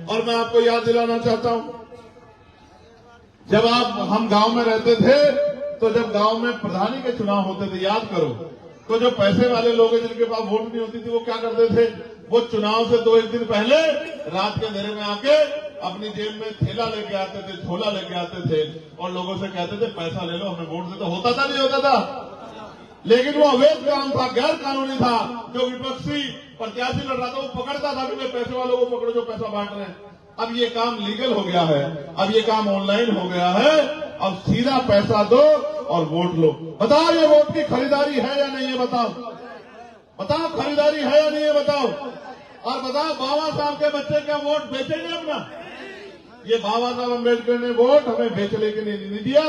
और मैं आपको याद दिलाना चाहता हूं, जब हम गांव में रहते थे तो जब गांव में प्रधानी के चुनाव होते थे, याद करो, तो जो पैसे वाले लोग हैं जिनके पास वोट नहीं होती थी, वो क्या करते थे, वो चुनाव से 2-1 दिन पहले रात के अंधेरे में आके अपनी जेब में थैला लेके आते थे, झोला लेके आते थे और लोगों से कहते थे पैसा ले लो, हमें वोट दे दो। होता था नहीं होता था? लेकिन वो अवैध काम था, गैर कानूनी था। जो विपक्षी प्रत्याशी लड़ रहा था वो पकड़ता था कि मैं पैसे वालों को पकड़ो जो पैसा बांट रहे हैं। अब ये काम लीगल हो गया है, अब ये काम ऑनलाइन हो गया है। अब सीधा पैसा दो और वोट लो। बताओ ये वोट की खरीदारी है या नहीं है? बताओ बताओ, खरीदारी है या नहीं है? बताओ। और बताओ, बाबा साहब के बच्चे क्या वोट बेचेंगे अपना? ये बाबा साहब अम्बेडकर ने वोट हमें बेचने के लिए नहीं दिया,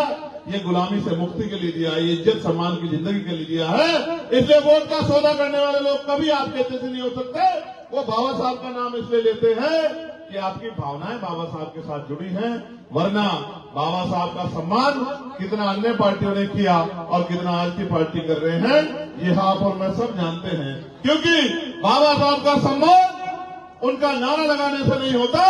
ये गुलामी से मुक्ति के लिए दिया है, ये इज्जत सम्मान की जिंदगी के लिए दिया है। इसलिए वोट का सौदा करने वाले लोग कभी आपके जैसे नहीं हो सकते। वो बाबा साहब का नाम इसलिए लेते हैं कि आपकी भावनाएं बाबा साहब के साथ जुड़ी हैं, वरना बाबा साहब का सम्मान कितना अन्य पार्टियों ने किया और कितना आज की पार्टी कर रहे हैं, ये आप और मैं सब जानते हैं। क्योंकि बाबा साहब का सम्मान उनका नारा लगाने से नहीं होता,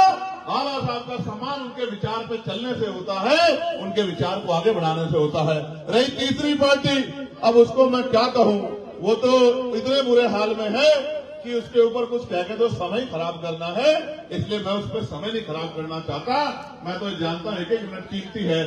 बाबा साहब का सम्मान उनके विचार पे चलने से होता है, उनके विचार को आगे बढ़ाने से होता है। रही तीसरी पार्टी, अब उसको मैं क्या कहूं, वो तो इतने बुरे हाल में है कि उसके ऊपर कुछ कह के तो समय खराब करना है, इसलिए मैं उस पर समय नहीं खराब करना चाहता। मैं तो जानता हूं 1-1 मिनट कीमती है।